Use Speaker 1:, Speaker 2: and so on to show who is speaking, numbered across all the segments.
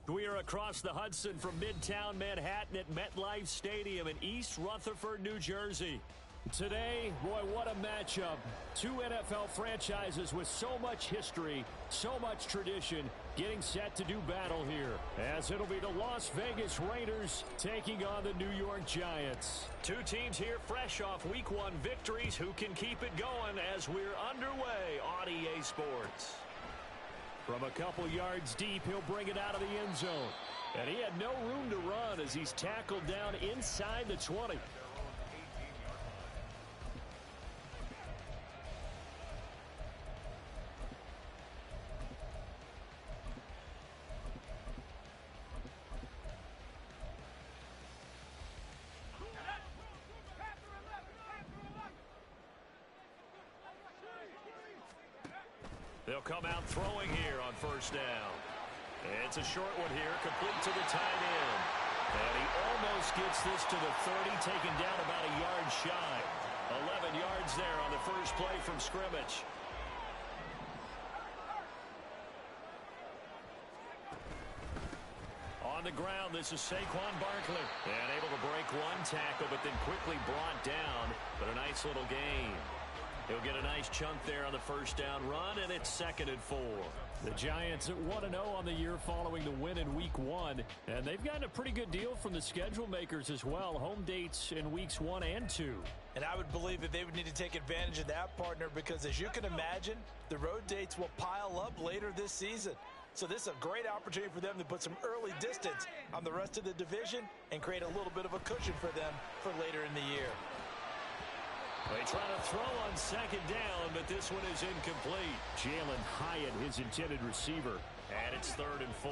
Speaker 1: We are across the Hudson from Midtown Manhattan at MetLife Stadium in East Rutherford, New Jersey. Today, boy, what a matchup. Two NFL franchises with so much history, so much tradition, getting set to do battle here. As it'll be the Las Vegas Raiders taking on the New York Giants. Two teams here fresh off Week 1 victories. Who can keep it going as we're underway on EA Sports? From a couple yards deep, he'll bring it out of the end zone. And he had no room to run as he's tackled down inside the 20. They'll come out throwing here on first down. It's a short one here, complete to the tight end. And he almost gets this to the 30, taken down about a yard shy. 11 yards there on the first play from scrimmage. On the ground, this is Saquon Barkley. And able to break one tackle, but then quickly brought down. But a nice little gain. He'll get a nice chunk there on the first down run, and it's 2nd and 4. The Giants at 1-0 on the year following the win in Week 1. And they've gotten a pretty good deal from the schedule makers as well. Home dates in Weeks 1 and 2.
Speaker 2: And I would believe that they would need to take advantage of that, partner, because as you can imagine, the road dates will pile up later this season. So this is a great opportunity for them to put some early distance on the rest of the division and create a little bit of a cushion for them for later in the year.
Speaker 1: They try to throw on second down, but this one is incomplete. Jalen Hyatt, his intended receiver. And it's 3rd and 4.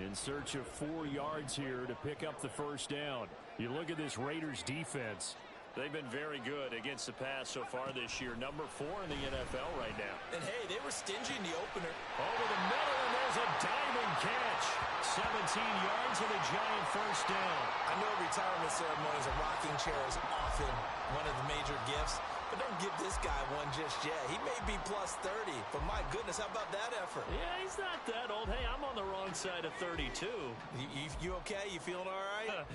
Speaker 1: In search of 4 yards here to pick up the first down. You look at this Raiders defense. They've been very good against the pass so far this year. Number 4 in the NFL right now.
Speaker 2: And, hey, they were stingy in the opener.
Speaker 1: Over the middle, and there's a diving catch. 17 yards and a Giant first down.
Speaker 2: I know retirement ceremonies and rocking chair is often one of the major gifts, but don't give this guy one just yet. He may be plus 30, but my goodness, how about that effort?
Speaker 1: Yeah, he's not that old. Hey, I'm on the wrong side of 32.
Speaker 2: You okay? You feeling all right?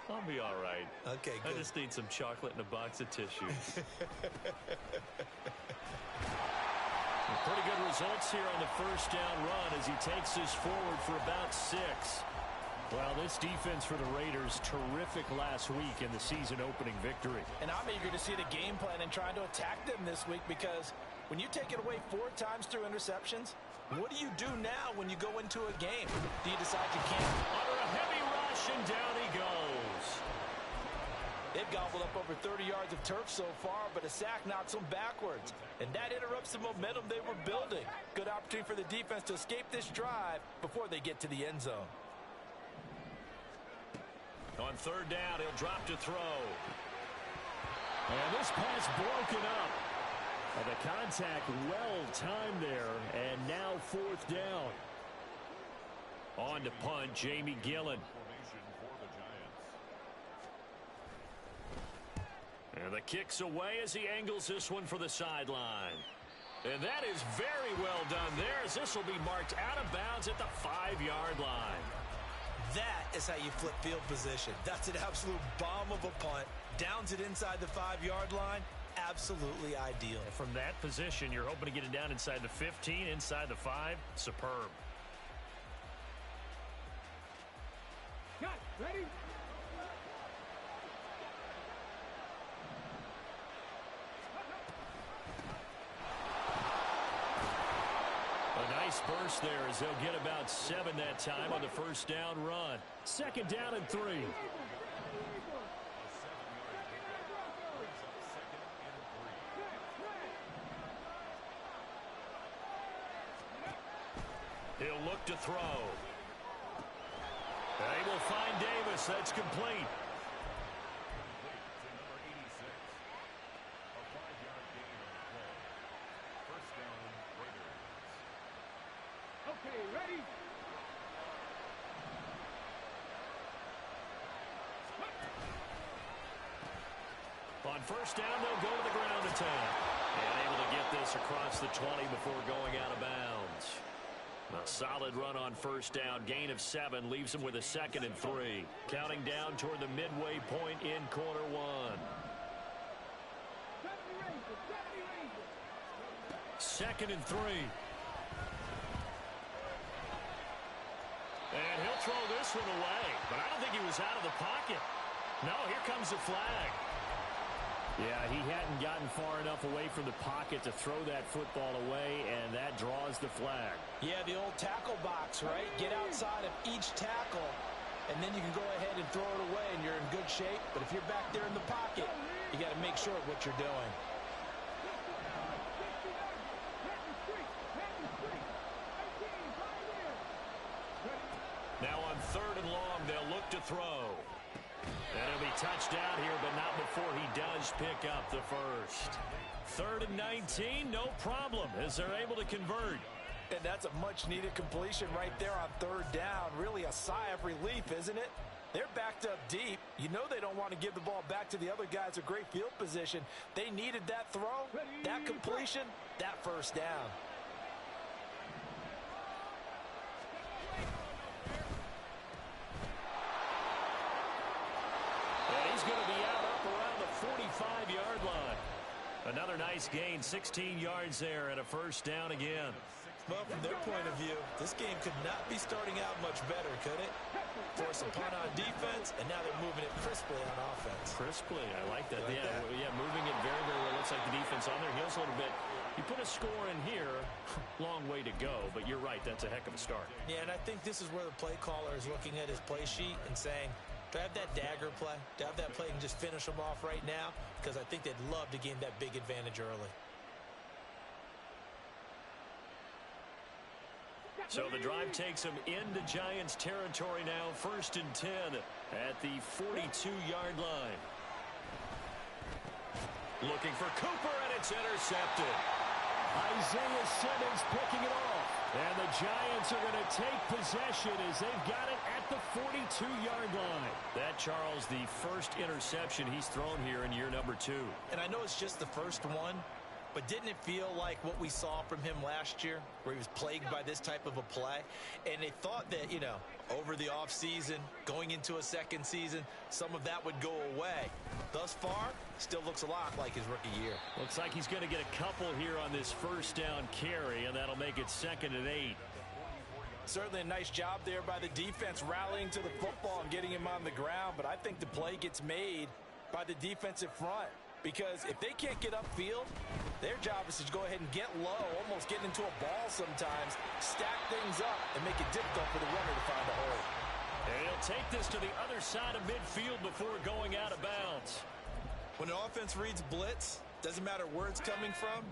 Speaker 1: I'll be all right.
Speaker 2: Okay, good.
Speaker 1: I just need some chocolate and a box of tissues. Pretty good results here on the first down run as he takes this forward for about 6. Well, this defense for the Raiders, terrific last week in the season-opening victory.
Speaker 2: And I'm eager to see the game plan and trying to attack them this week because when you take it away 4 times through interceptions, what do you do now when you go into a game? Do you decide you can't?
Speaker 1: Under a heavy rush, and down he goes.
Speaker 2: They've gobbled up over 30 yards of turf so far, but a sack knocks them backwards. And that interrupts the momentum they were building. Good opportunity for the defense to escape this drive before they get to the end zone.
Speaker 1: On 3rd down, he'll drop to throw. And this pass broken up. And the contact well-timed there. And now 4th down. On to punt, Jamie Gillen. And the kick's away as he angles this one for the sideline. And that is very well done there as this will be marked out of bounds at the 5-yard line.
Speaker 2: That is how you flip field position. That's an absolute bomb of a punt. Downs it inside the 5-yard line. Absolutely ideal.
Speaker 1: And from that position, you're hoping to get it down inside the 15, inside the 5. Superb.
Speaker 3: Got ready?
Speaker 1: Nice burst there as they'll get about 7 that time on the first down run. 2nd down and 3. He'll look to throw. They will find Davis. That's complete.
Speaker 3: Okay, ready?
Speaker 1: On first down, they'll go to the ground attack. And able to get this across the 20 before going out of bounds. A solid run on first down. Gain of 7 leaves him with a 2nd and 3. Counting down toward the midway point in quarter 1. 2nd and 3. And he'll throw this one away. But I don't think he was out of the pocket. No, here comes the flag. Yeah, he hadn't gotten far enough away from the pocket to throw that football away, and that draws the flag.
Speaker 2: Yeah, the old tackle box, right? Get outside of each tackle, and then you can go ahead and throw it away, and you're in good shape. But if you're back there in the pocket, you got to make sure of what you're doing.
Speaker 1: Now on 3rd and long, they'll look to throw. And it'll be touched out here, but not before he does pick up the first. 3rd and 19, no problem, as they're able to convert.
Speaker 2: And that's a much-needed completion right there on 3rd down. Really a sigh of relief, isn't it? They're backed up deep. You know they don't want to give the ball back to the other guys. A great field position. They needed that throw, that completion, that first down.
Speaker 1: He's going to be out up around the 45-yard line. Another nice gain, 16 yards there, and a first down again.
Speaker 2: Well, from their point of view, this game could not be starting out much better, could it? Force a punt on defense, and now they're moving it crisply on offense.
Speaker 1: Crisply, I like that.
Speaker 2: Like that?
Speaker 1: Yeah, moving it very, very well. Looks like the defense on their heels a little bit. You put a score in here, long way to go, but you're right, that's a heck of a start.
Speaker 2: Yeah, and I think this is where the play caller is looking at his play sheet and saying, do I have that dagger play? Do I have that play and just finish them off right now? Because I think they'd love to gain that big advantage early.
Speaker 1: So the drive takes them into Giants territory now. 1st and 10 at the 42-yard line. Looking for Cooper, and it's intercepted. Isaiah Simmons picking it off. And the Giants are going to take possession as they've got it at the 42-yard line. That, Charles, the first interception he's thrown here in year number 2.
Speaker 2: And I know it's just the first one, but didn't it feel like what we saw from him last year, where he was plagued by this type of a play? And they thought that, you know, over the offseason, going into a second season, some of that would go away. Thus far, still looks a lot like his rookie year.
Speaker 1: Looks like he's going to get a couple here on this first down carry, and that'll make it 2nd and 8.
Speaker 2: Certainly a nice job there by the defense, rallying to the football and getting him on the ground. But I think the play gets made by the defensive front. Because if they can't get upfield, their job is to go ahead and get low, almost get into a ball sometimes, stack things up, and make it difficult for the runner to find a hole.
Speaker 1: And he'll take this to the other side of midfield before going out of bounds.
Speaker 2: When an offense reads blitz, doesn't matter where it's coming from,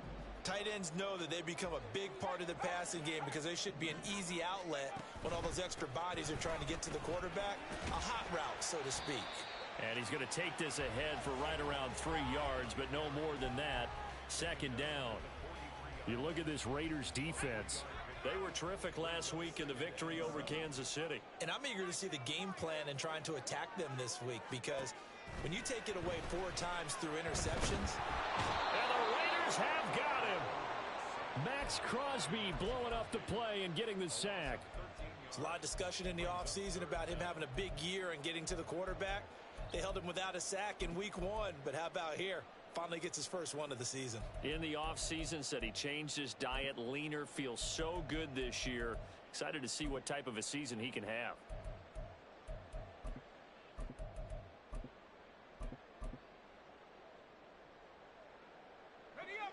Speaker 2: tight ends know that they become a big part of the passing game because they should be an easy outlet when all those extra bodies are trying to get to the quarterback. A hot route, so to speak.
Speaker 1: And he's going to take this ahead for right around 3 yards, but no more than that. 2nd down. You look at this Raiders defense. They were terrific last week in the victory over Kansas City.
Speaker 2: And I'm eager to see the game plan and trying to attack them this week, because when you take it away 4 times through interceptions.
Speaker 1: And the Raiders have got him. Max Crosby blowing up the play and getting the sack.
Speaker 2: There's a lot of discussion in the offseason about him having a big year and getting to the quarterback. They held him without a sack in week 1, but how about here? Finally gets his first one of the season.
Speaker 1: In the offseason, said he changed his diet, leaner, feels so good this year. Excited to see what type of a season he can have.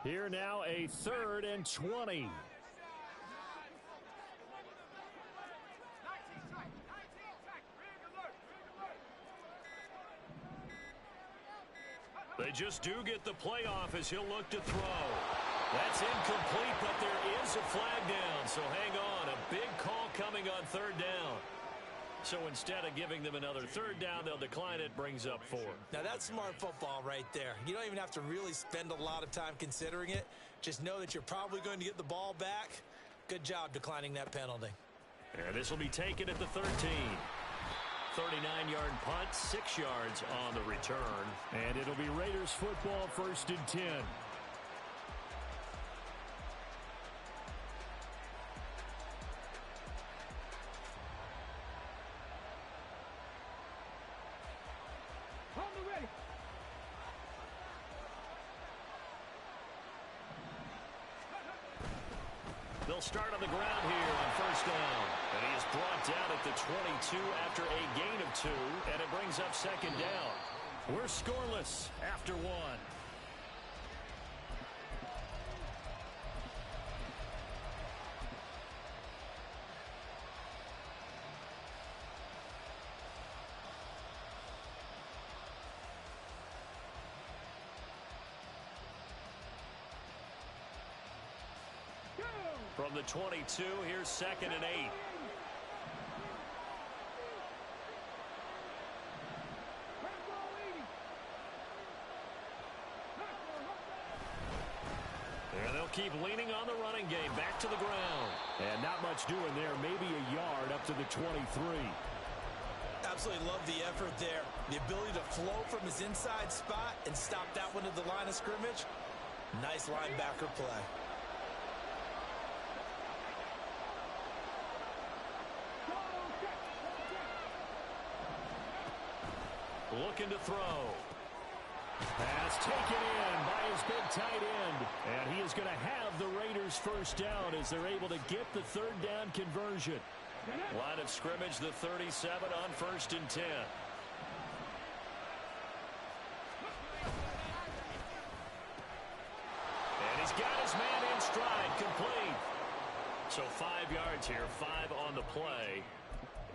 Speaker 1: Here now, a 3rd and 20. They just do get the playoff as he'll look to throw. That's incomplete, but there is a flag down. So hang on, a big call coming on 3rd down. So instead of giving them another 3rd down, they'll decline it, brings up 4.
Speaker 2: Now that's smart football right there. You don't even have to really spend a lot of time considering it. Just know that you're probably going to get the ball back. Good job declining that penalty.
Speaker 1: And this will be taken at the 13. 39-yard punt, 6 yards on the return. And it'll be Raiders football, 1st and 10. start on the ground here on first down. And he is brought down at the 22 after a gain of 2, and it brings up second down. We're scoreless after 1. From the 22, here's 2nd and 8. And they'll keep leaning on the running game. Back to the ground. And not much doing there. Maybe a yard up to the 23.
Speaker 2: Absolutely love the effort there. The ability to flow from his inside spot and stop that one at the line of scrimmage. Nice linebacker play.
Speaker 1: Looking to throw. Pass taken in by his big tight end. And he is going to have the Raiders first down as they're able to get the 3rd down conversion. Line of scrimmage, the 37 on 1st and 10. And he's got his man in stride, complete. So 5 yards here, 5 on the play.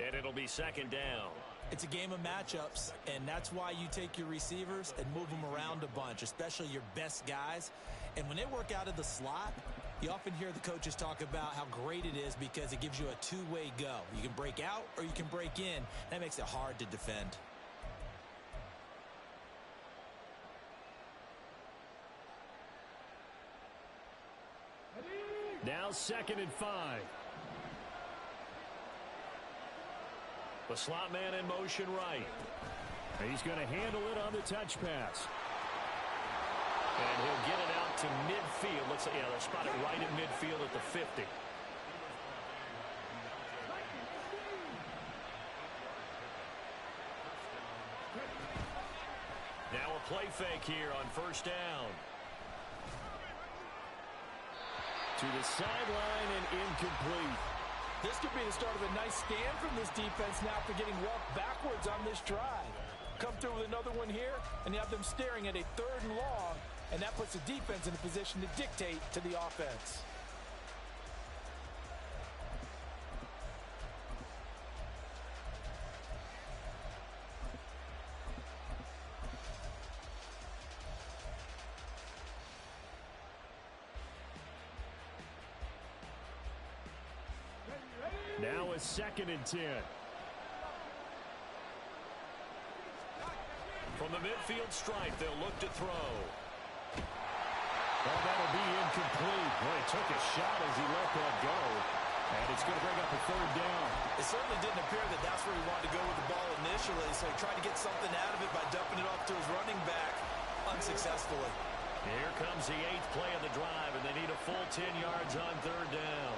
Speaker 1: And it'll be 2nd down.
Speaker 2: It's a game of matchups, and that's why you take your receivers and move them around a bunch, especially your best guys. And when they work out of the slot, you often hear the coaches talk about how great it is because it gives you a two-way go. You can break out or you can break in. That makes it hard to defend.
Speaker 1: Now 2nd and 5. The slot man in motion right. He's going to handle it on the touch pass. And he'll get it out to midfield. Let's say, yeah, they're spotted right in midfield at the 50. Now a play fake here on 1st down. To the sideline and incomplete.
Speaker 2: This could be the start of a nice stand from this defense now after getting walked backwards on this drive. Come through with another one here, and you have them staring at a 3rd and long, and that puts the defense in a position to dictate to the offense.
Speaker 1: Now a 2nd and 10. From the midfield stripe, they'll look to throw. Well, that'll be incomplete. Boy, he took a shot as he let that go. And it's going to bring up a 3rd down.
Speaker 2: It certainly didn't appear that that's where he wanted to go with the ball initially, so he tried to get something out of it by dumping it off to his running back unsuccessfully.
Speaker 1: Here comes the 8th play of the drive, and they need a full 10 yards on 3rd down.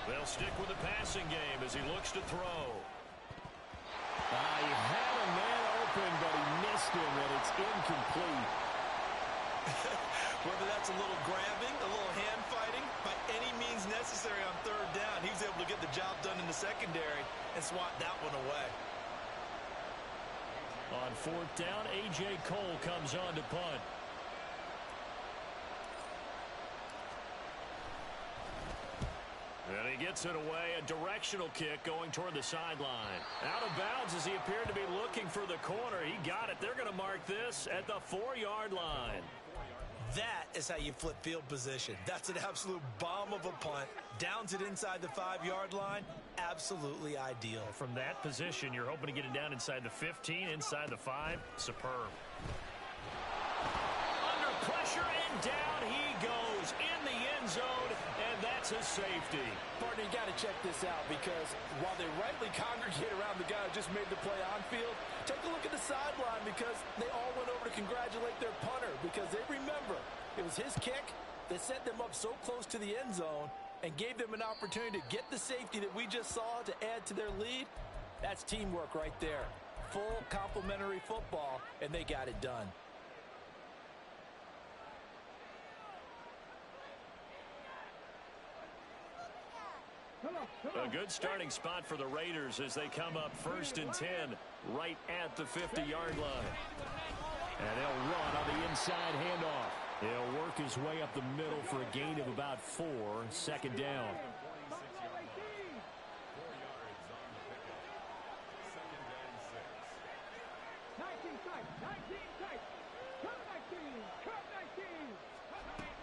Speaker 1: They'll stick with the passing game as he looks to throw. He had a man open, but he missed him, and it's incomplete.
Speaker 2: Whether that's a little grabbing, a little hand fighting, by any means necessary on 3rd down, he was able to get the job done in the secondary and swat that one away.
Speaker 1: On 4th down, A.J. Cole comes on to punt. And he gets it away, a directional kick going toward the sideline. Out of bounds as he appeared to be looking for the corner. He got it. They're going to mark this at the 4-yard line.
Speaker 2: That is how you flip field position. That's an absolute bomb of a punt. Downs it inside the 5-yard line. Absolutely ideal.
Speaker 1: From that position, you're hoping to get it down inside the 15, inside the 5. Superb. Under pressure, and down he goes in the end zone, and that's a safety.
Speaker 2: Partner, you got to check this out because while they rightly congregate around the guy who just made the play on field, take a look at the sideline because they all went over to congratulate their punter because they remember it was his kick that set them up so close to the end zone and gave them an opportunity to get the safety that we just saw to add to their lead. That's teamwork right there. Full complementary football, and they got it done.
Speaker 1: A good starting spot for the Raiders as they come up 1st and 10 right at the 50-yard line. And they'll run on the inside handoff. He'll work his way up the middle for a gain of about 4, 2nd down.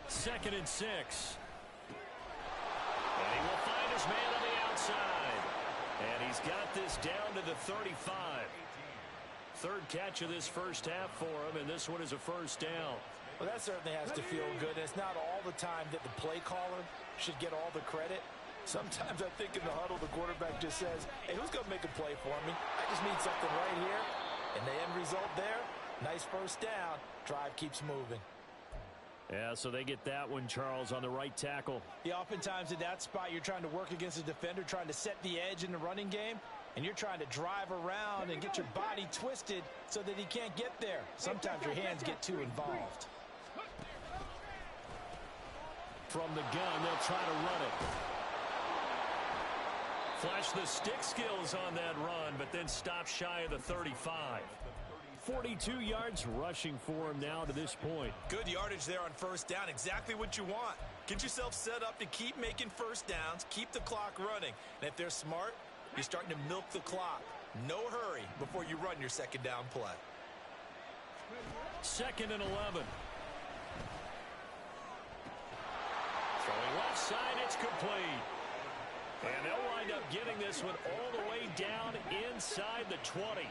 Speaker 1: Second and 6. And he will find his man on the outside. And he's got this down to the 35. Third catch of this first half for him, and this one is a 1st down.
Speaker 2: Well, that certainly has to feel good. It's not all the time that the play caller should get all the credit. Sometimes I think in the huddle, the quarterback just says, hey, who's going to make a play for me? I just need something right here. And the end result there, nice 1st down. Drive keeps moving.
Speaker 1: Yeah, so they get that one, Charles, on the right tackle.
Speaker 2: Yeah, oftentimes in that spot, you're trying to work against a defender, trying to set the edge in the running game, and you're trying to drive around and get your body twisted so that he can't get there. Sometimes your hands get too involved.
Speaker 1: From the gun, they'll try to run it. Flash the stick skills on that run, but then stop shy of the 35. 42 yards rushing for him now to this point.
Speaker 4: Good yardage there on 1st down. Exactly what you want. Get yourself set up to keep making 1st downs, keep the clock running. And if they're smart, you're starting to milk the clock. No hurry before you run your 2nd down play.
Speaker 1: 2nd and 11. Throwing left side, it's complete. And they'll wind up getting this one all the way down inside the 20.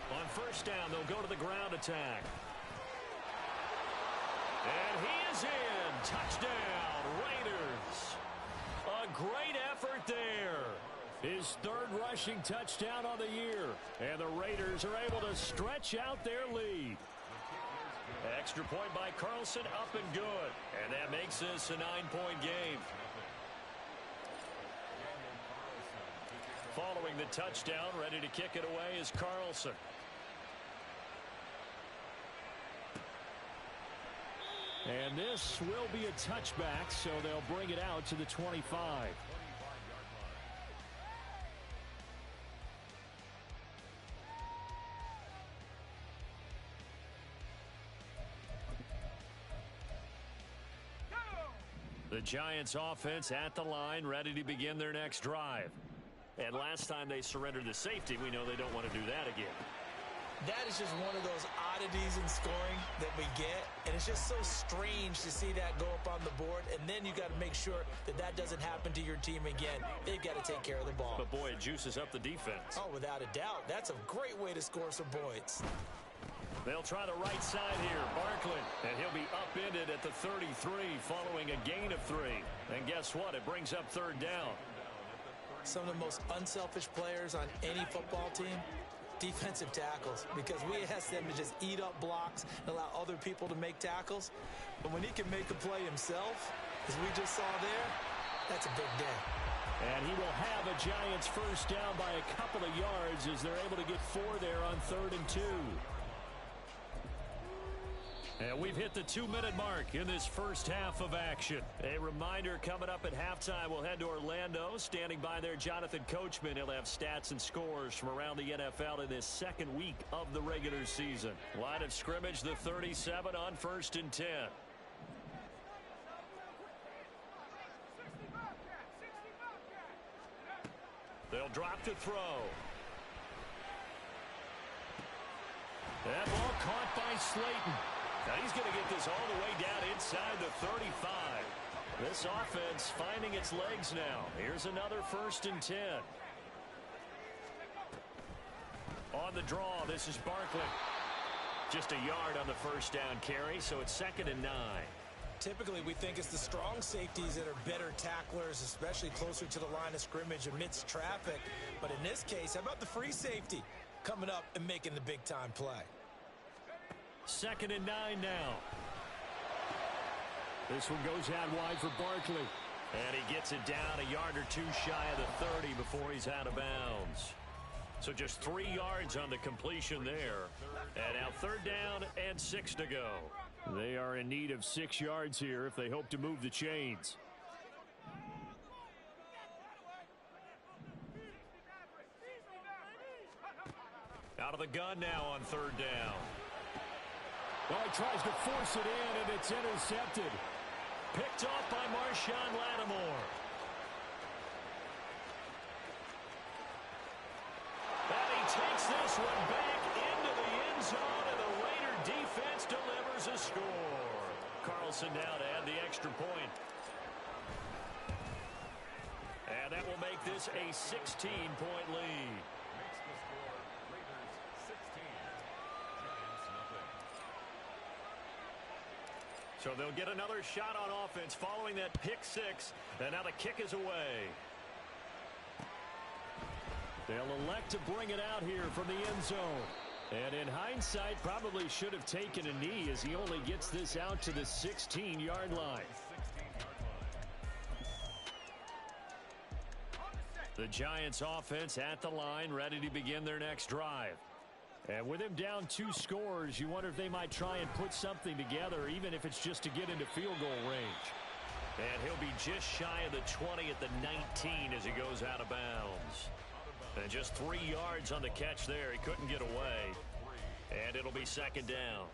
Speaker 1: On 1st down, they'll go to the ground attack. And he is in. Touchdown, Raiders. A great effort there. His 3rd rushing touchdown on the year. And the Raiders are able to stretch out their lead. Extra point by Carlson, up and good. And that makes this a 9-point game. Following the touchdown, ready to kick it away is Carlson. And this will be a touchback, so they'll bring it out to the 25. The Giants offense at the line, ready to begin their next drive. And last time they surrendered the safety, we know they don't want to do that again.
Speaker 2: That is just one of those oddities in scoring that we get, and it's just so strange to see that go up on the board, and then you got to make sure that that doesn't happen to your team again. They've got to take care of the ball.
Speaker 1: But boy, it juices up the defense.
Speaker 2: Oh, without a doubt. That's a great way to score some points.
Speaker 1: They'll try the right side here, Barkley, and he'll be upended at the 33 following a gain of 3. And guess what? It brings up 3rd down.
Speaker 2: Some of the most unselfish players on any football team, defensive tackles, because we ask them to just eat up blocks and allow other people to make tackles. But when he can make a play himself, as we just saw there, that's a big day.
Speaker 1: And he will have a Giants 1st down by a couple of yards as they're able to get 4 there on 3rd and 2. And we've hit the 2-minute mark in this first half of action. A reminder, coming up at halftime, we'll head to Orlando. Standing by there, Jonathan Coachman. He'll have stats and scores from around the NFL in this 2nd week of the regular season. Line of scrimmage, the 37 on 1st and 10. They'll drop to throw. That ball caught by Slayton. Now he's going to get this all the way down inside the 35. This offense finding its legs now. Here's another 1st and 10. On the draw, this is Barkley. Just a yard on the 1st down carry, so it's 2nd and 9.
Speaker 2: Typically, we think it's the strong safeties that are better tacklers, especially closer to the line of scrimmage amidst traffic. But in this case, how about the free safety coming up and making the big-time play?
Speaker 1: 2nd and 9 now. This one goes out wide for Barkley. And he gets it down a yard or 2 shy of the 30 before he's out of bounds. So just 3 yards on the completion there. And now 3rd down and 6 to go. They are in need of 6 yards here if they hope to move the chains. Out of the gun now on third down. Well, he tries to force it in, and it's intercepted. Picked off by Marshawn Lattimore. And he takes this one back into the end zone, and the Raider defense delivers a score. Carlson now to add the extra point. And that will make this a 16-point lead. So they'll get another shot on offense following that pick six. And now the kick is away. They'll elect to bring it out here from the end zone. And in hindsight, probably should have taken a knee as he only gets this out to the 16-yard line. The Giants offense at the line, ready to begin their next drive. And with him down 2 scores, you wonder if they might try and put something together, even if it's just to get into field goal range. And he'll be just shy of the 20 at the 19 as he goes out of bounds. And just 3 yards on the catch there. He couldn't get away. And it'll be second down.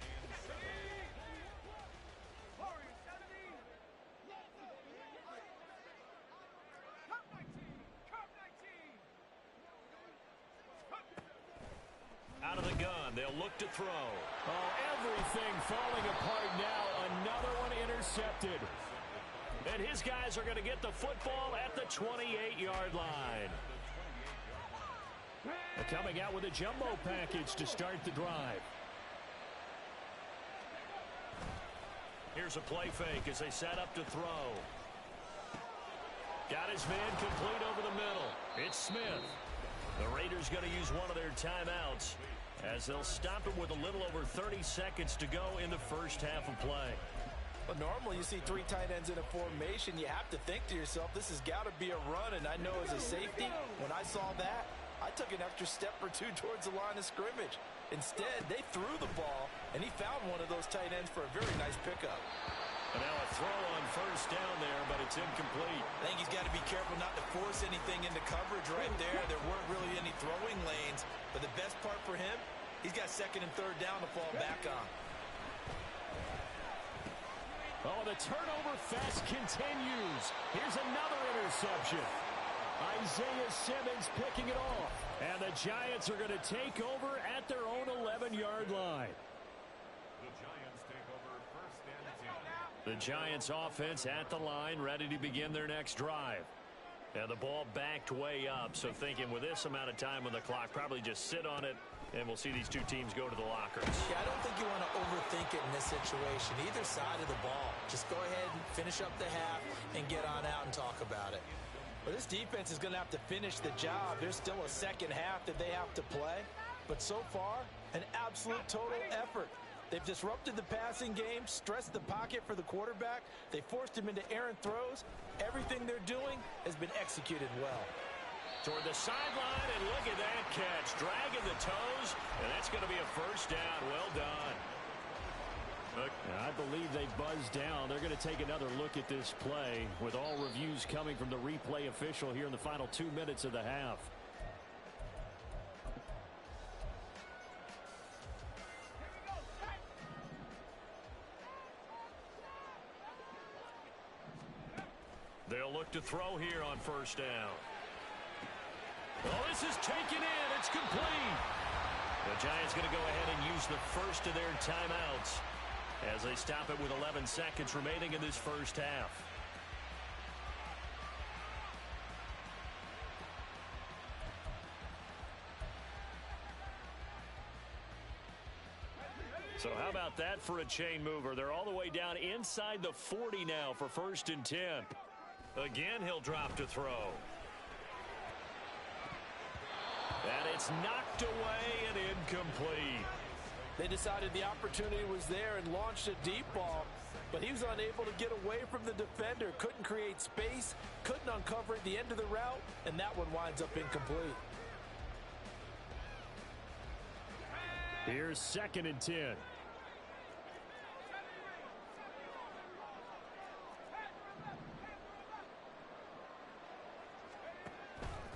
Speaker 1: Out of the gun, they'll look to throw. Oh, everything falling apart now. Another one intercepted. And his guys are going to get the football at the 28-yard line. They're coming out with a jumbo package to start the drive. Here's a play fake as they set up to throw. Got his man complete over the middle. It's Smith. The Raiders going to use one of their timeouts as they'll stop it with a little over 30 seconds to go in the first half of play.
Speaker 2: Well, normally you see 3 tight ends in a formation. You have to think to yourself, this has got to be a run. And I know as a safety, when I saw that, I took an extra step or 2 towards the line of scrimmage. Instead, they threw the ball, and he found one of those tight ends for a very nice pickup.
Speaker 1: And now a throw on first down there, but it's incomplete.
Speaker 4: I think he's got to be careful not to force anything into coverage right there. There weren't really any throwing lanes. But the best part for him, he's got second and third down to fall back on.
Speaker 1: Oh, the turnover fest continues. Here's another interception. Isaiah Simmons picking it off. And the Giants are going to take over at their own 11-yard line. The Giants offense at the line, ready to begin their next drive. And the ball backed way up, so thinking with this amount of time on the clock, probably just sit on it, and we'll see these 2 teams go to the lockers.
Speaker 2: Yeah, I don't think you want to overthink it in this situation. Either side of the ball. Just go ahead and finish up the half and get on out and talk about it. But this defense is going to have to finish the job. There's still a second half that they have to play. But so far, an absolute total effort. They've disrupted the passing game, stressed the pocket for the quarterback. They forced him into errant throws. Everything they're doing has been executed well.
Speaker 1: Toward the sideline, and look at that catch. Dragging the toes, and that's going to be a first down. Well done. Look, I believe they buzzed down. They're going to take another look at this play with all reviews coming from the replay official here in the final 2 minutes of the half. They'll look to throw here on first down. Oh, this is taken in. It's complete. The Giants going to go ahead and use the first of their timeouts as they stop it with 11 seconds remaining in this first half. So how about that for a chain mover? They're all the way down inside the 40 now for first and 10. Again, he'll drop to throw. And it's knocked away and incomplete.
Speaker 2: They decided the opportunity was there and launched a deep ball, but he was unable to get away from the defender, couldn't create space, couldn't uncover at the end of the route, and that one winds up incomplete.
Speaker 1: Here's second and 10.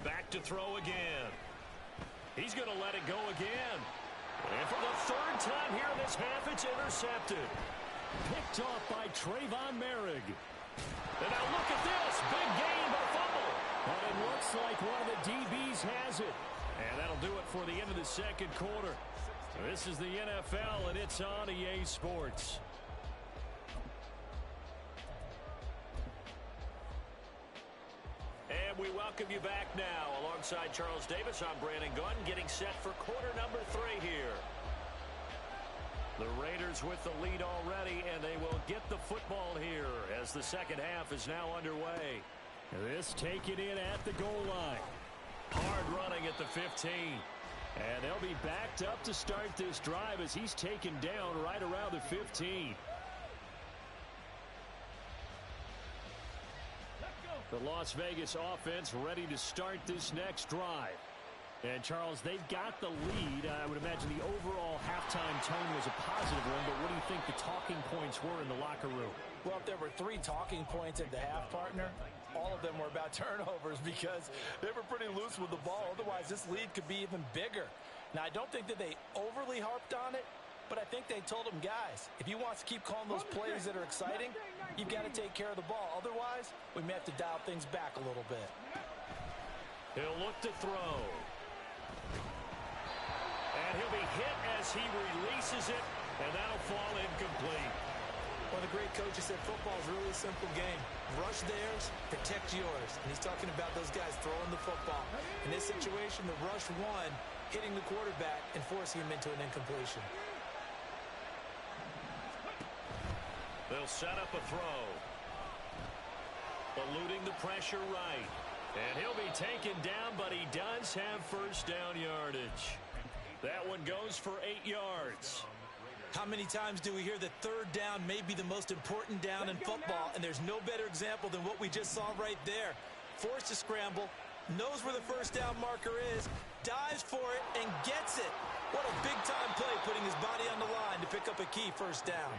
Speaker 1: Back to throw again. He's going to let it go again. And for the third time here in this half, it's intercepted. Picked off by Trayvon Merrick. And now look at this. Big gain but fumble. But it looks like one of the DBs has it. And that'll do it for the end of the second quarter. This is the NFL, and it's on EA Sports. And we welcome you back now. Alongside Charles Davis, I'm Brandon Gunn, getting set for quarter number 3 here. The Raiders with the lead already, and they will get the football here as the second half is now underway. This taken in at the goal line. Hard running at the 15. And they'll be backed up to start this drive as he's taken down right around the 15. The Las Vegas offense ready to start this next drive. And, Charles, they've got the lead. I would imagine the overall halftime tone was a positive one, but what do you think the talking points were in the locker room?
Speaker 2: Well, if there were 3 talking points at the half, partner, all of them were about turnovers because they were pretty loose with the ball. Otherwise, this lead could be even bigger. Now, I don't think that they overly harped on it, but I think they told them, guys, if you want to keep calling those plays that are exciting, you've got to take care of the ball. Otherwise, we may have to dial things back a little bit.
Speaker 1: He'll look to throw. And he'll be hit as he releases it, and that'll fall incomplete.
Speaker 4: Well, the great coach said football is really a simple game. Rush theirs, protect yours. And he's talking about those guys throwing the football. In this situation, the rush won, hitting the quarterback and forcing him into an incompletion.
Speaker 1: They'll set up a throw. Eluding the pressure right. And he'll be taken down, but he does have first down yardage. That one goes for 8 yards.
Speaker 4: How many times do we hear that third down may be the most important down in football, and there's no better example than what we just saw right there. Forced to scramble, knows where the first down marker is, dives for it, and gets it. What a big-time play, putting his body on the line to pick up a key first down.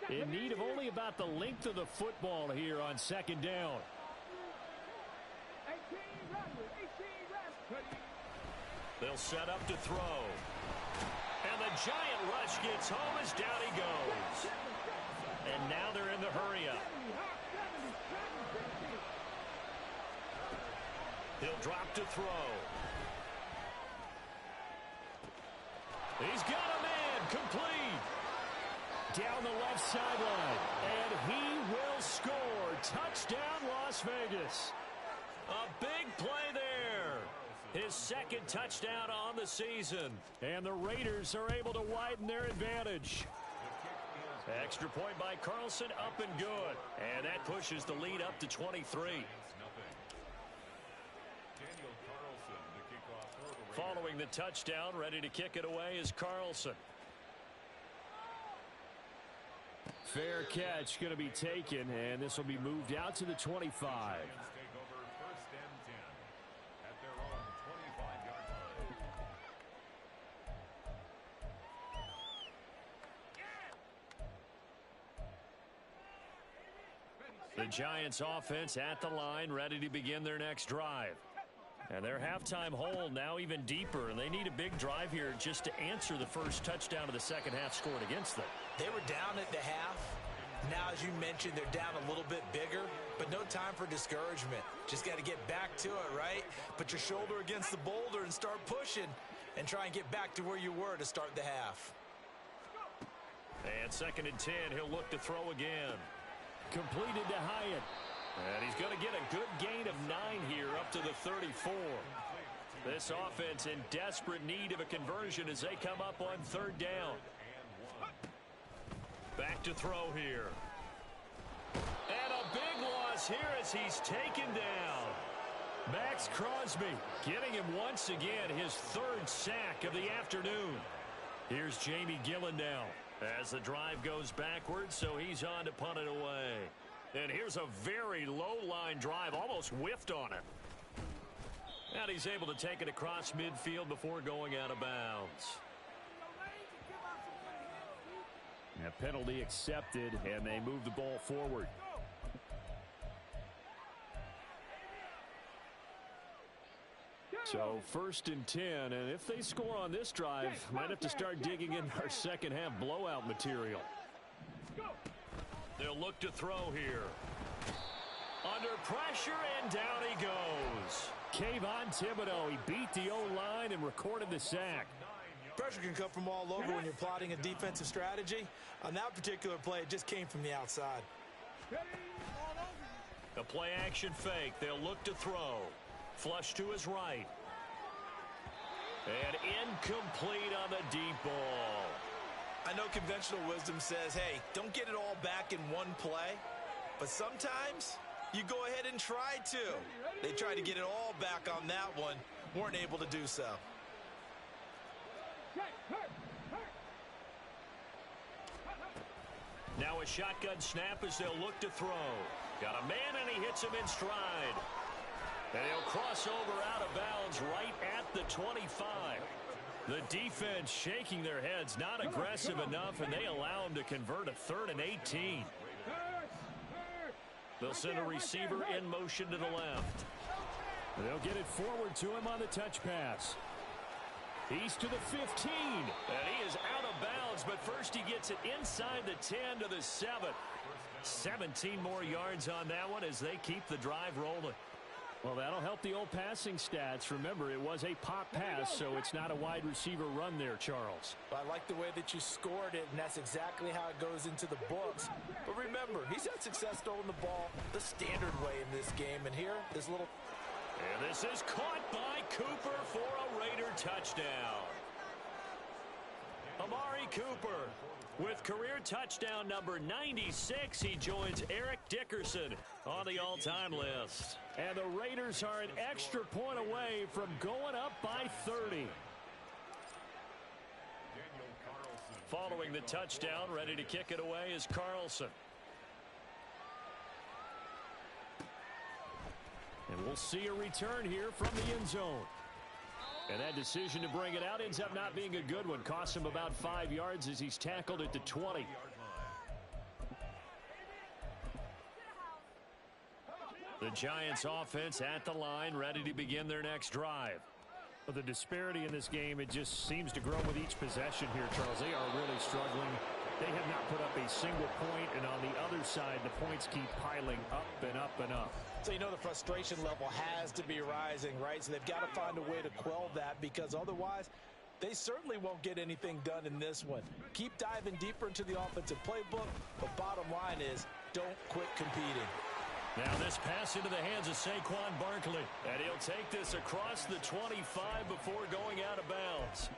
Speaker 1: In need of only about the length of the football here on second down.
Speaker 3: 18 runs.
Speaker 1: They'll set up to throw. And the giant rush gets home as down he goes. And now they're in the hurry up. He'll drop to throw. He's got a man complete. Down the left sideline, and he will score. Touchdown, Las Vegas. A big play there. His second touchdown on the season. And the Raiders are able to widen their advantage. Extra point by Carlson, up and good. And that pushes the lead up to 23. Following the touchdown, ready to kick it away is Carlson. Fair catch going to be taken, and this will be moved out to the 25. The Giants offense at the line, ready to begin their next drive. And their halftime hole now even deeper, and they need a big drive here just to answer the first touchdown of the second half scored against them.
Speaker 2: They were down at the half. Now, as you mentioned, they're down a little bit bigger, but no time for discouragement. Just got to get back to it, right? Put your shoulder against the boulder and start pushing and try and get back to where you were to start the half.
Speaker 1: And 2nd and 10, he'll look to throw again. Completed to Hyatt. And he's going to get a good gain of 9 here up to the 34. This offense in desperate need of a conversion as they come up on 3rd down. Back to throw here. And a big loss here as he's taken down. Max Crosby getting him once again his 3rd sack of the afternoon. Here's Jamie Gillen now as the drive goes backwards, so he's on to punt it away. And here's a very low-line drive, almost whiffed on it. And he's able to take it across midfield before going out of bounds. A penalty accepted, and they move the ball forward. So 1st and 10, and if they score on this drive, might have to start digging in our second half blowout material. They'll look to throw here. Under pressure, and down he goes. Kayvon Thibodeau, he beat the O-line and recorded the sack.
Speaker 2: Pressure can come from all over when you're plotting a defensive strategy. On that particular play, it just came from the outside.
Speaker 1: A play action fake. They'll look to throw. Flush to his right. And incomplete on the deep ball.
Speaker 4: I know conventional wisdom says, hey, don't get it all back in one play. But sometimes you go ahead and try to. They tried to get it all back on that one. Weren't able to do so.
Speaker 1: Now a shotgun snap as they'll look to throw. Got a man, and he hits him in stride. And he'll cross over out of bounds right at the 25. The defense shaking their heads, not aggressive enough, and they allow him to convert a 3rd and 18. They'll send a receiver in motion to the left. They'll get it forward to him on the touch pass. He's to the 15, and he is out of bounds, but first he gets it inside the 10 to the 7. 17 more yards on that one as they keep the drive rolling. Well, that'll help the old passing stats. Remember, it was a pop pass, so it's not a wide receiver run there, Charles.
Speaker 2: I like the way that you scored it, and that's exactly how it goes into the books. But remember, he's had success throwing the ball the standard way in this game. And here, this little...
Speaker 1: And this is caught by Cooper for a Raider touchdown. Amari Cooper with career touchdown number 96. He joins Eric Dickerson on the all-time list. And the Raiders are an extra point away from going up by 30. Following the touchdown, ready to kick it away is Carlson. And we'll see a return here from the end zone. And that decision to bring it out ends up not being a good one. Costs him about 5 yards as he's tackled at the 20. The Giants offense at the line, ready to begin their next drive. Well, the disparity in this game, it just seems to grow with each possession here, Charles. They are really struggling. They have not put up a single point, and on the other side, the points keep piling up and up and up.
Speaker 2: So you know the frustration level has to be rising, right? So they've got to find a way to quell that, because otherwise they certainly won't get anything done in this one. Keep diving deeper into the offensive playbook, but bottom line is don't quit competing.
Speaker 1: Now this pass into the hands of Saquon Barkley, and he'll take this across the 25 before going out of bounds.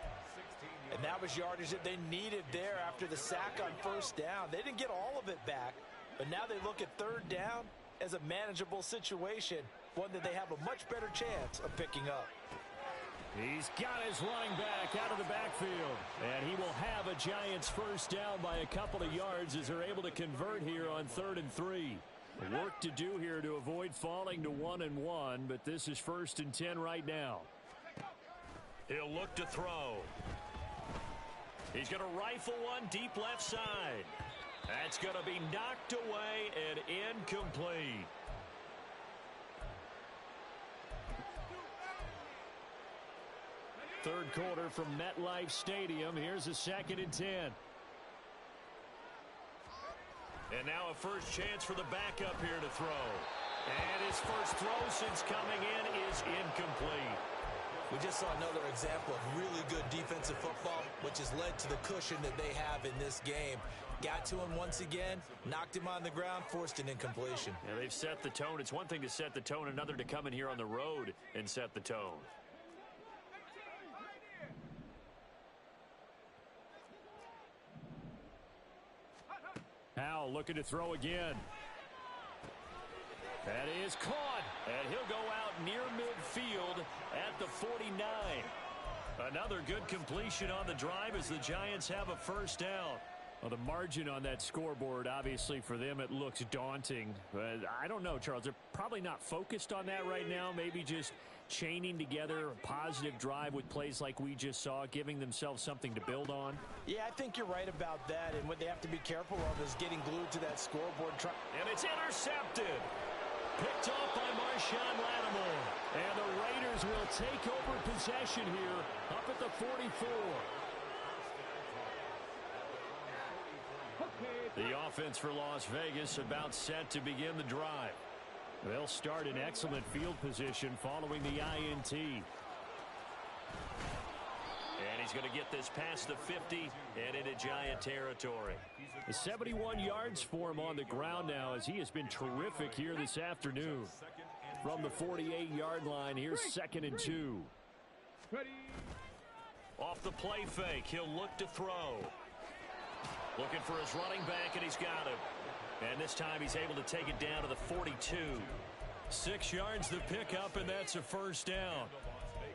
Speaker 2: And that was yardage that they needed there after the sack on first down. They didn't get all of it back, but now they look at third down as a manageable situation, one that they have a much better chance of picking up.
Speaker 1: He's got his running back out of the backfield, and he will have a Giants first down by a couple of yards as they're able to convert here on 3rd and 3. Work to do here to avoid falling to 1-1, but this is 1st and 10 right now. He'll look to throw. He's going to rifle one deep left side. That's going to be knocked away and incomplete. Third quarter from MetLife Stadium. Here's a 2nd and 10. And now a first chance for the backup here to throw. And his first throw since coming in is incomplete.
Speaker 2: We just saw another example of really good defensive football, which has led to the cushion that they have in this game. Got to him once again, knocked him on the ground, forced an incompletion.
Speaker 1: Yeah, they've set the tone. It's one thing to set the tone, another to come in here on the road and set the tone. Howell looking to throw again. That is caught, and he'll go out near midfield at the 49. Another good completion on the drive as the Giants have a first down. Well, the margin on that scoreboard, obviously for them, it looks daunting. But I don't know, Charles. They're probably not focused on that right now. Maybe just chaining together a positive drive with plays like we just saw, giving themselves something to build on.
Speaker 2: Yeah, I think you're right about that. And what they have to be careful of is getting glued to that scoreboard.
Speaker 1: And it's intercepted. Picked off by Marshawn Lattimore. And the Raiders will take over possession here up at the 44. The offense for Las Vegas about set to begin the drive. They'll start in excellent field position following the INT. And he's going to get this past the 50 and into Giant territory. 71 yards for him on the ground now as he has been terrific here this afternoon. From the 48-yard line, here's 2nd and 2. Off the play fake, he'll look to throw. Looking for his running back, and he's got him. And this time he's able to take it down to the 42. 6 yards the pickup, and that's a first down.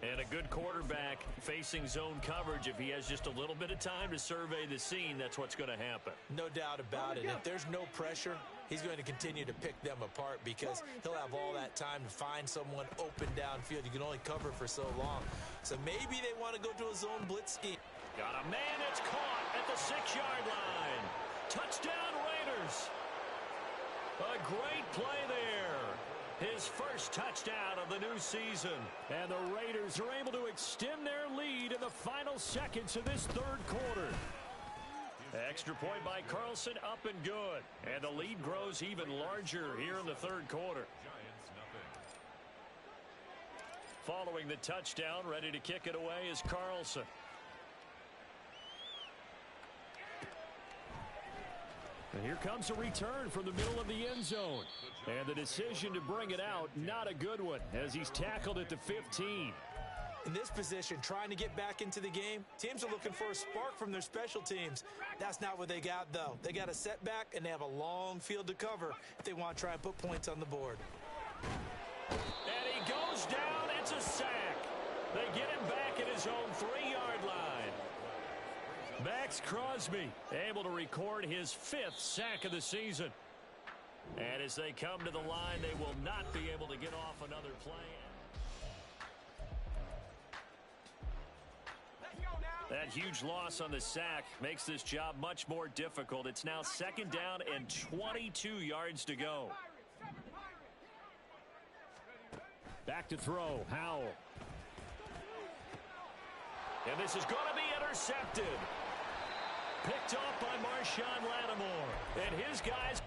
Speaker 1: And a good quarterback facing zone coverage. If he has just a little bit of time to survey the scene, that's what's going to happen.
Speaker 2: No doubt about it. If there's no pressure, he's going to continue to pick them apart because he'll have all that time to find someone open downfield. You can only cover for so long. So maybe they want to go to a zone blitz scheme.
Speaker 1: Got a man that's caught at the 6-yard line. Touchdown, Raiders. A great play there. His first touchdown of the new season. And the Raiders are able to extend their lead in the final seconds of this third quarter. Extra point by Carlson, up and good. And the lead grows even larger here in the third quarter. Following the touchdown, ready to kick it away is Carlson. And here comes a return from the middle of the end zone. And the decision to bring it out, not a good one, as he's tackled at the 15.
Speaker 2: In this position, trying to get back into the game, teams are looking for a spark from their special teams. That's not what they got, though. They got a setback, and they have a long field to cover if they want to try and put points on the board.
Speaker 1: And he goes down. It's a sack. They get him back at his own 3-yard line. Max Crosby able to record his 5th sack of the season. And as they come to the line, they will not be able to get off another play. That huge loss on the sack makes this job much more difficult. It's now 2nd down and 22 yards to go. Back to throw, Howell. And this is going to be intercepted. Picked off by Marshawn Lattimore. And his guys...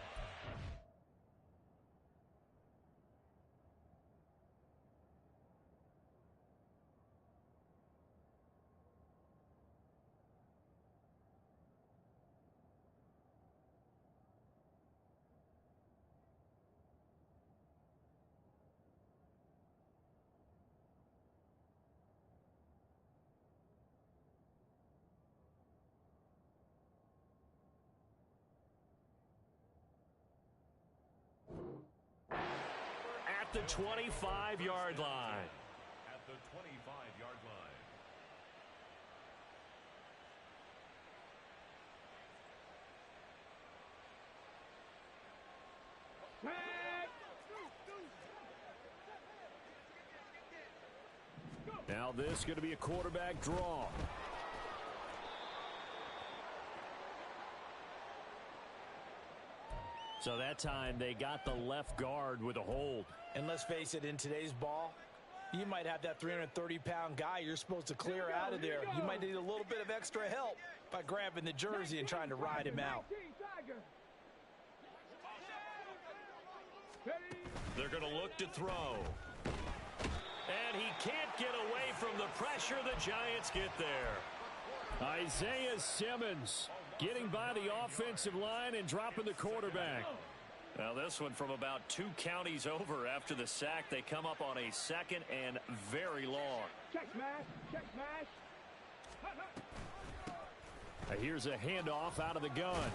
Speaker 1: at the 25-yard line.
Speaker 5: At the 25-yard line.
Speaker 1: Now this is going to be a quarterback draw. So that time they got the left guard with a hold.
Speaker 2: And let's face it, in today's ball, you might have that 330-pound guy you're supposed to clear out of there. You might need a little bit of extra help by grabbing the jersey and trying to ride him out.
Speaker 1: They're going to look to throw. And he can't get away from the pressure. The Giants get there. Isaiah Simmons getting by the offensive line and dropping the quarterback. Now this one from about 2 counties over after the sack. They come up on a 2nd and very long.
Speaker 3: Check smash. Check smash.
Speaker 1: Here's a handoff out of the gun.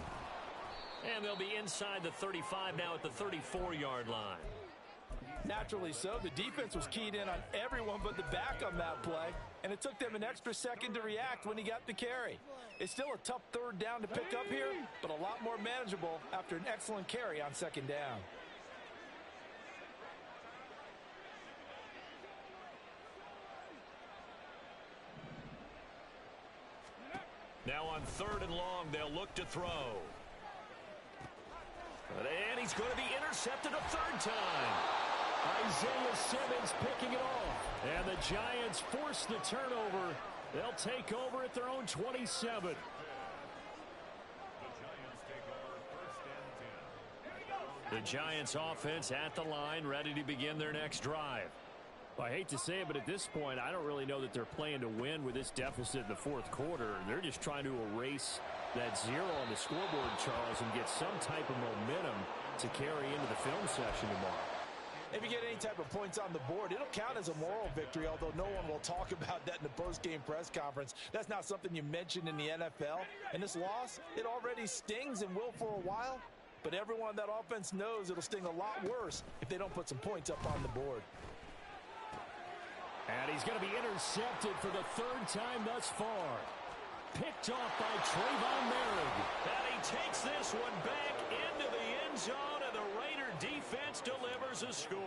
Speaker 1: And they'll be inside the 35 now at the 34-yard line.
Speaker 2: Naturally so. The defense was keyed in on everyone but the back on that play, and it took them an extra second to react when he got the carry. It's still a tough third down to pick up here, but a lot more manageable after an excellent carry on second down.
Speaker 1: Now on 3rd and long, they'll look to throw. And he's going to be intercepted a 3rd time. Isaiah Simmons picking it off. And the Giants force the turnover. They'll take over at their own 27. The Giants offense at the line, ready to begin their next drive. Well, I hate to say it, but at this point, I don't really know that they're playing to win with this deficit in the 4th quarter. They're just trying to erase that 0 on the scoreboard, Charles, and get some type of momentum to carry into the film session tomorrow.
Speaker 2: If you get any type of points on the board, it'll count as a moral victory, although no one will talk about that in the post-game press conference. That's not something you mentioned in the NFL. And this loss, it already stings and will for a while. But everyone on that offense knows it'll sting a lot worse if they don't put some points up on the board.
Speaker 1: And he's going to be intercepted for the 3rd time thus far. Picked off by Trayvon Merrick. And he takes this one back into the end zone, and the Raider defense delivers a score.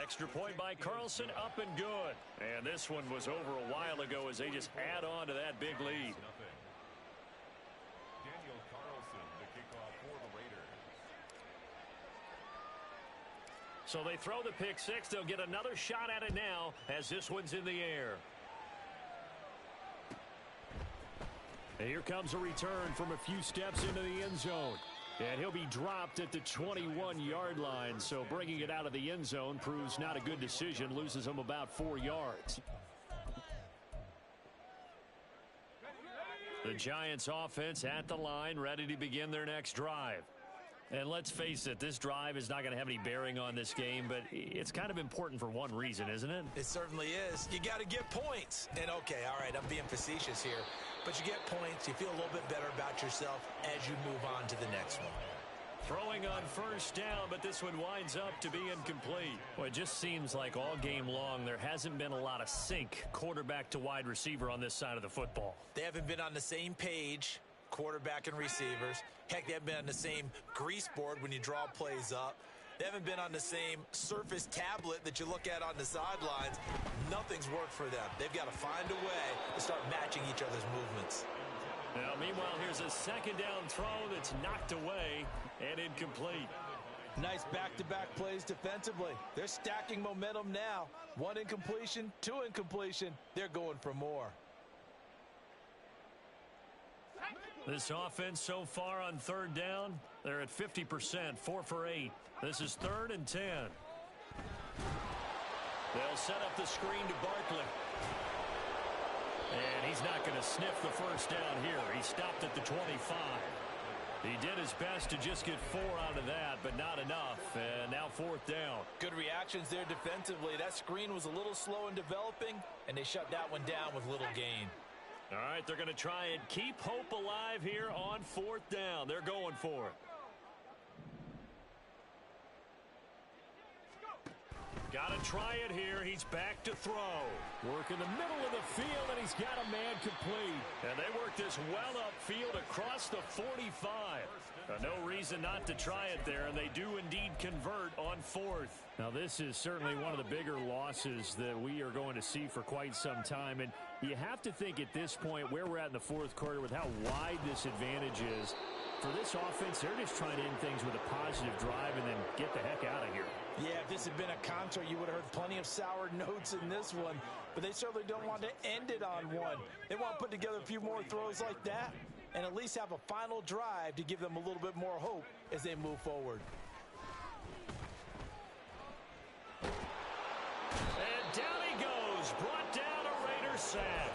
Speaker 1: Extra point by Carlson, up and good. And this one was over a while ago as they just add on to that big lead.
Speaker 5: Daniel Carlson, the kickoff for the Raiders.
Speaker 1: So they throw the pick 6. They'll get another shot at it now as this one's in the air. And here comes a return from a few steps into the end zone. And he'll be dropped at the 21-yard line. So bringing it out of the end zone proves not a good decision. Loses him about 4 yards. The Giants offense at the line, ready to begin their next drive. And let's face it, this drive is not going to have any bearing on this game, but it's kind of important for one reason, isn't it?
Speaker 2: It certainly is. You got to get points. And okay, all right, I'm being facetious here, but you get points, you feel a little bit better about yourself as you move on to the next one.
Speaker 1: Throwing on 1st down, but this one winds up to be incomplete. Well, it just seems like all game long there hasn't been a lot of sync quarterback to wide receiver on this side of the football.
Speaker 2: They haven't been on the same page, quarterback and receivers. Heck, they haven't been on the same grease board when you draw plays up. They haven't been on the same surface tablet that you look at on the sidelines. Nothing's worked for them. They've got to find a way to start matching each other's movements.
Speaker 1: Now, meanwhile, here's a 2nd down throw that's knocked away and incomplete.
Speaker 2: Nice back-to-back plays defensively. They're stacking momentum now. 1 incompletion, 2 incompletion. They're going for more.
Speaker 1: This offense so far on 3rd down, they're at 50%, 4 for 8. This is 3rd and 10. They'll set up the screen to Barkley. And he's not going to sniff the 1st down here. He stopped at the 25. He did his best to just get 4 out of that, but not enough. And now 4th down.
Speaker 2: Good reactions there defensively. That screen was a little slow in developing, and they shut that one down with little gain.
Speaker 1: All right, they're going to try and keep hope alive here on 4th down. They're going for it. Got to try it here. He's back to throw. Work in the middle of the field, and he's got a man complete. And they work this well upfield across the 45. No reason not to try it there, and they do indeed convert on 4th. Now, this is certainly one of the bigger losses that we are going to see for quite some time. And you have to think at this point where we're at in the 4th quarter with how wide this advantage is. For this offense, they're just trying to end things with a positive drive and then get the heck out of here.
Speaker 2: Yeah, if this had been a concert, you would have heard plenty of sour notes in this one. But they certainly don't want to end it on one. They want to put together a few more throws like that and at least have a final drive to give them a little bit more hope as they move forward.
Speaker 1: And down he goes, brought down a Raider sack.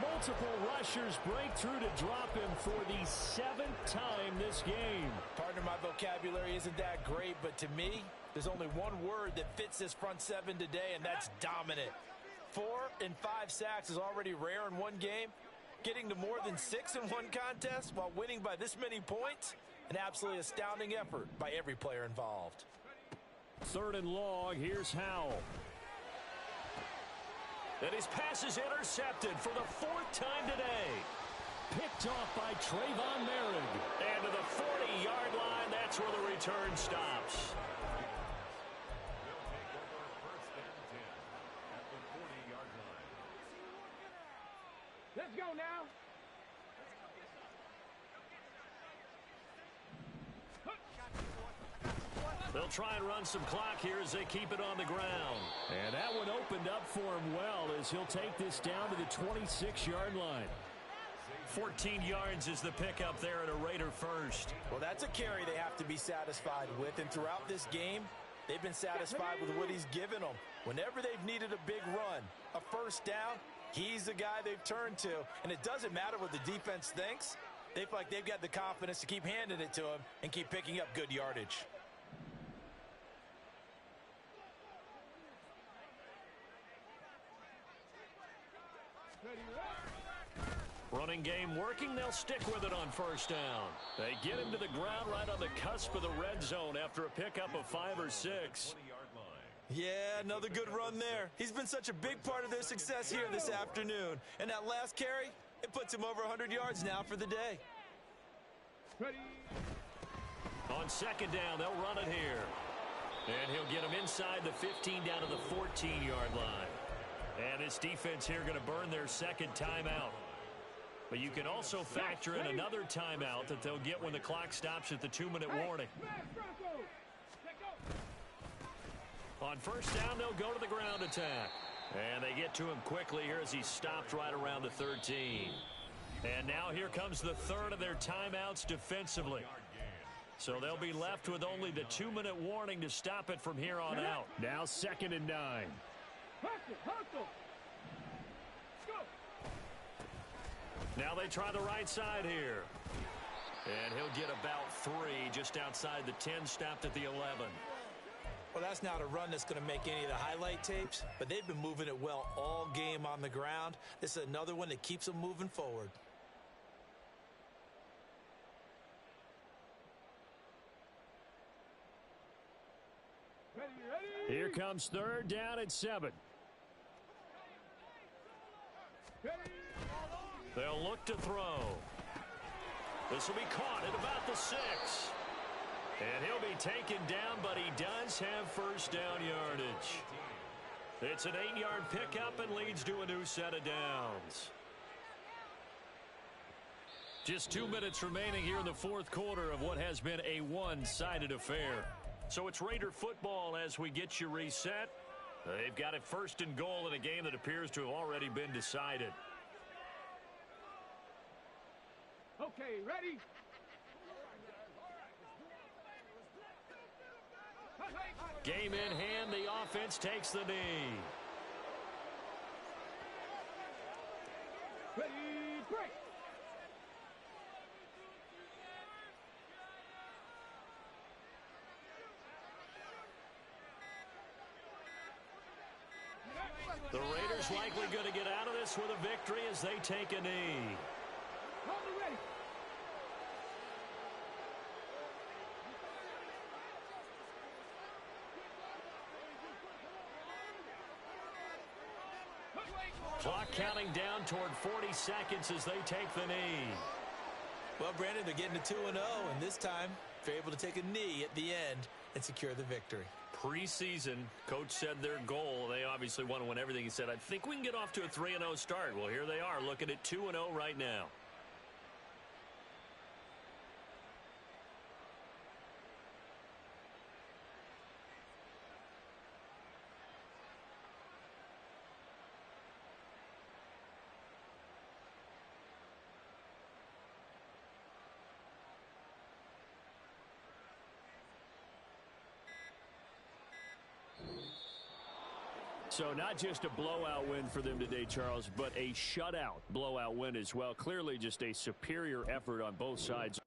Speaker 1: Multiple rushers break through to drop him for the 7th time this game.
Speaker 2: Partner, my vocabulary isn't that great, but to me, there's only one word that fits this front 7 today, and that's dominant. 4 and 5 sacks is already rare in one game. Getting to more than 6 in one contest while winning by this many points, An absolutely astounding effort by every player involved.
Speaker 1: 3rd and long. Here's Howell. And his pass is intercepted for the 4th time today. Picked off by Trayvon Merrick. And to the 40-yard line, that's where the return stops.
Speaker 3: Let's go now.
Speaker 1: They'll try and run some clock here as they keep it on the ground. And that one opened up for him well as he'll take this down to the 26-yard line. 14 yards is the pickup there at a Raider first.
Speaker 2: Well, that's a carry they have to be satisfied with. And throughout this game, they've been satisfied with what he's given them. Whenever they've needed a big run, a first down, he's the guy they've turned to. And it doesn't matter what the defense thinks. They feel like they've got the confidence to keep handing it to him and keep picking up good yardage.
Speaker 1: Running game working. They'll stick with it on first down. They get him to the ground right on the cusp of the red zone after a pickup of 5 or 6.
Speaker 2: Yeah, another good run there. He's been such a big part of their success here this afternoon. And that last carry, it puts him over 100 yards now for the day.
Speaker 3: Ready.
Speaker 1: On 2nd down, they'll run it here. And he'll get him inside the 15 down to the 14-yard line. And this defense here going to burn their 2nd timeout. But you can also factor in another timeout that they'll get when the clock stops at the 2-minute warning. On first down, they'll go to the ground attack. And they get to him quickly here as he stopped right around the 13. And now here comes the 3rd of their timeouts defensively. So they'll be left with only the 2-minute warning to stop it from here on out. Now 2nd and 9.
Speaker 3: Hustle. Go.
Speaker 1: Now they try the right side here. And he'll get about 3 just outside the 10, stopped at the 11.
Speaker 2: Well, that's not a run that's going to make any of the highlight tapes, but they've been moving it well all game on the ground. This is another one that keeps them moving forward.
Speaker 3: Ready.
Speaker 1: Here comes 3rd down and 7.
Speaker 3: Ready.
Speaker 1: They'll look to throw. This will be caught at about the 6. And he'll be taken down, but he does have first down yardage. It's an 8-yard pickup and leads to a new set of downs. Just 2 minutes remaining here in the 4th quarter of what has been a one-sided affair. So it's Raider football as we get you reset. They've got it 1st and goal in a game that appears to have already been decided.
Speaker 3: Okay, ready.
Speaker 1: Game in hand, the offense takes the knee.
Speaker 3: Ready, break.
Speaker 1: The Raiders likely going to get out of this with a victory as they take a knee.
Speaker 3: Hold it ready.
Speaker 1: Clock counting down toward 40 seconds as they take the knee.
Speaker 2: Well, Brandon, they're getting to 2-0, and this time they're able to take a knee at the end and secure the victory.
Speaker 1: Preseason, coach said their goal, they obviously want to win everything. He said, I think we can get off to a 3-0 start. Well, here they are looking at 2-0 right now. So not just a blowout win for them today, Charles, but a shutout blowout win as well. Clearly just a superior effort on both sides.